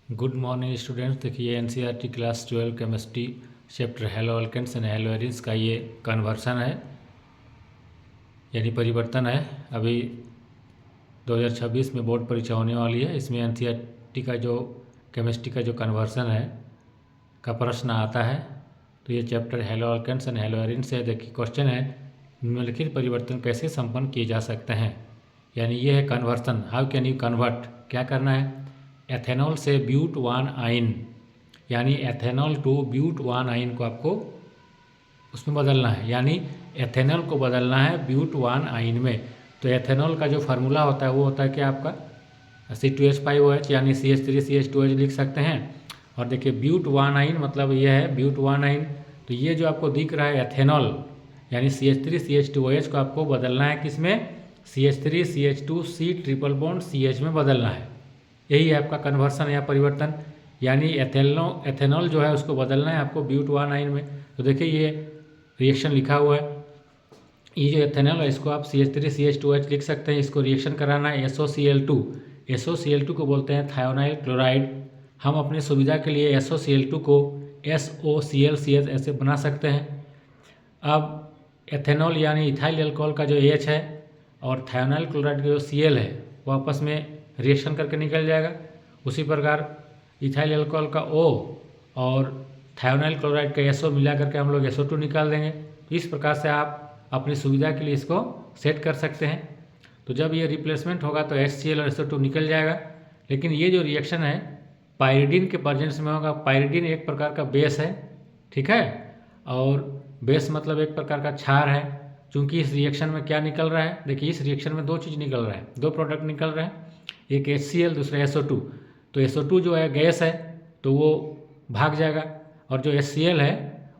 Good morning students. देखिए NCERT class 12 chemistry chapter hello alkanes and hello arenes का ये conversion है यानी परिवर्तन है। अभी 2026 में बोर्ड परीक्षा होने वाली है। इसमें एनसीईआरटी का जो केमिस्ट्री का जो कन्वर्सन है का प्रश्न आता है। तो ये chapter hello alkanes and hello arenes है। देखिए क्वेश्चन है, निम्नलिखित परिवर्तन कैसे संपन्न किए जा सकते हैं। यानी ये है conversion. How can you convert, क्या करना है। एथेनॉल से ब्यूट वन आइन यानी एथेनॉल टू ब्यूट वन आइन को आपको उसमें बदलना है, यानी एथेनॉल को बदलना है ब्यूट वन आइन में। तो एथेनॉल का जो फार्मूला होता है वो होता है कि आपका C2H5OH यानी CH3CH2OH लिख सकते हैं। और देखिए ब्यूट वन आइन मतलब ये है ब्यूट वन आइन। तो ये जो आपको दिख रहा है एथेनॉल यानी CH3CH2OH को आपको बदलना है किसमें, CH3CH2C ट्रिपल बॉन्ड CH में बदलना है। यही है आपका कन्वर्सन या परिवर्तन, यानी एथेनॉल जो है उसको बदलना है आपको ब्यूट वन आइन में। तो देखिए ये रिएक्शन लिखा हुआ है। ये जो एथेनॉल है इसको आप CH3CH2OH लिख सकते हैं। इसको रिएक्शन कराना है SOCl2। SOCl2 को बोलते हैं थायोनाइल क्लोराइड। हम अपनी सुविधा के लिए SOCl2 को SOCl ऐसे बना सकते हैं। अब एथेनॉल यानी इथाइल अल्कोहल का जो H है और थायोनाइल क्लोराइड का जो Cl है वो आपस में रिएक्शन करके निकल जाएगा। उसी प्रकार इथाइल अल्कोहल का O और थायोनाइल क्लोराइड का SO मिला करके हम लोग SO2 निकाल देंगे। तो इस प्रकार से आप अपनी सुविधा के लिए इसको सेट कर सकते हैं। तो जब ये रिप्लेसमेंट होगा तो HCl और SO2 निकल जाएगा। लेकिन ये जो रिएक्शन है पायरिडीन के प्रेजेंस में होगा। पायरिडीन एक प्रकार का बेस है, ठीक है, और बेस मतलब एक प्रकार का क्षार है। चूँकि इस रिएक्शन में क्या निकल रहा है, देखिए इस रिएक्शन में दो चीज़ निकल रहा है, दो प्रोडक्ट निकल रहे हैं, एक HCl दूसरा SO2। तो SO2 जो है गैस है तो वो भाग जाएगा, और जो HCl है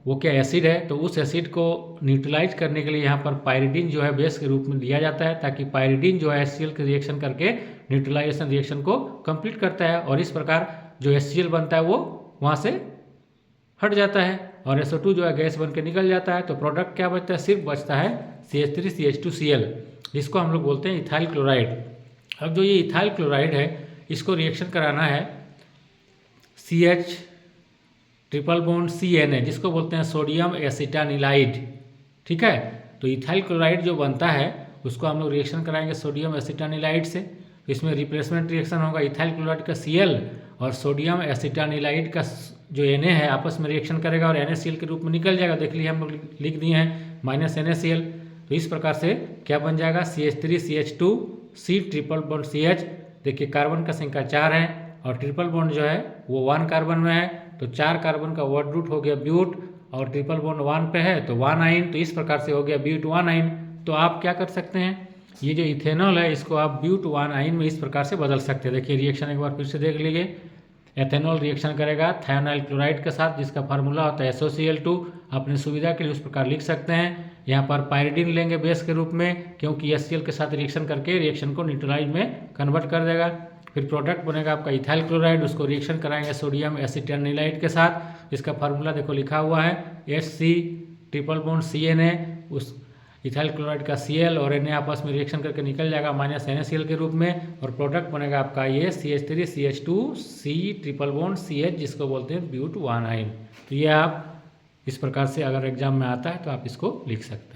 वो क्या एसिड है। तो उस एसिड को न्यूट्रलाइज करने के लिए यहाँ पर पायरिडीन जो है बेस के रूप में लिया जाता है, ताकि पायरिडीन जो है HCl के रिएक्शन करके न्यूट्रलाइजेशन रिएक्शन को कंप्लीट करता है, और इस प्रकार जो HCl बनता है वो वहाँ से हट जाता है और SO2 जो है गैस बन के निकल जाता है। तो प्रोडक्ट क्या बचता है, सिर्फ बचता है CH3CH2Cl, जिसको हम लोग बोलते हैं इथाइल क्लोराइड। अब जो ये इथाइल क्लोराइड है इसको रिएक्शन कराना है CH ट्रिपल बॉन्ड CNA, जिसको बोलते हैं सोडियम एसिटानिलाइड, ठीक है। तो इथाइल क्लोराइड जो बनता है उसको हम लोग रिएक्शन कराएंगे सोडियम एसिटानिलाइड से। तो इसमें रिप्लेसमेंट रिएक्शन होगा, इथाइल क्लोराइड का Cl और सोडियम एसिटानिलाइड का जो Na है आपस में रिएक्शन करेगा और NaCl के रूप में निकल जाएगा। देख लीजिए हम लोग लिख दिए हैं -NaCl। तो इस प्रकार से क्या बन जाएगा, CH3CH2C ट्रिपल बॉन्ड CH। देखिए कार्बन का संख्या 4 है और ट्रिपल बॉन्ड जो है वो 1 कार्बन में है। तो 4 कार्बन का वर्ड रूट हो गया ब्यूट, और ट्रिपल बॉन्ड 1 पे है तो 1 आइन। तो इस प्रकार से हो गया ब्यूट 1 आइन। तो आप क्या कर सकते हैं, ये जो इथेनॉल है इसको आप ब्यूट 1 आइन में इस प्रकार से बदल सकते हैं। देखिए रिएक्शन एक बार फिर से देख लीजिए। एथेनॉल रिएक्शन करेगा थायोनाइल क्लोराइड के साथ, जिसका फार्मूला होता है SOCl2। अपनी सुविधा के लिए उस प्रकार लिख सकते हैं। यहाँ पर पायरिडीन लेंगे बेस के रूप में, क्योंकि HCl के साथ रिएक्शन करके रिएक्शन को न्यूट्रलाइज में कन्वर्ट कर देगा। फिर प्रोडक्ट बनेगा आपका इथाइल क्लोराइड, उसको रिएक्शन कराएंगे सोडियम एसिटानिलाइड के साथ। इसका फार्मूला देखो लिखा हुआ है HC ट्रिपल बॉन्ड CNA, उस इथाइल क्लोराइड का Cl और Na आपस में रिएक्शन करके निकल जाएगा -NaCl के रूप में, और प्रोडक्ट बनेगा आपका ये CH3CH2C ट्रिपल बॉन्ड CH, जिसको बोलते हैं ब्यूट 1 आइन। तो ये आप इस प्रकार से अगर एग्जाम में आता है तो आप इसको लिख सकते हैं।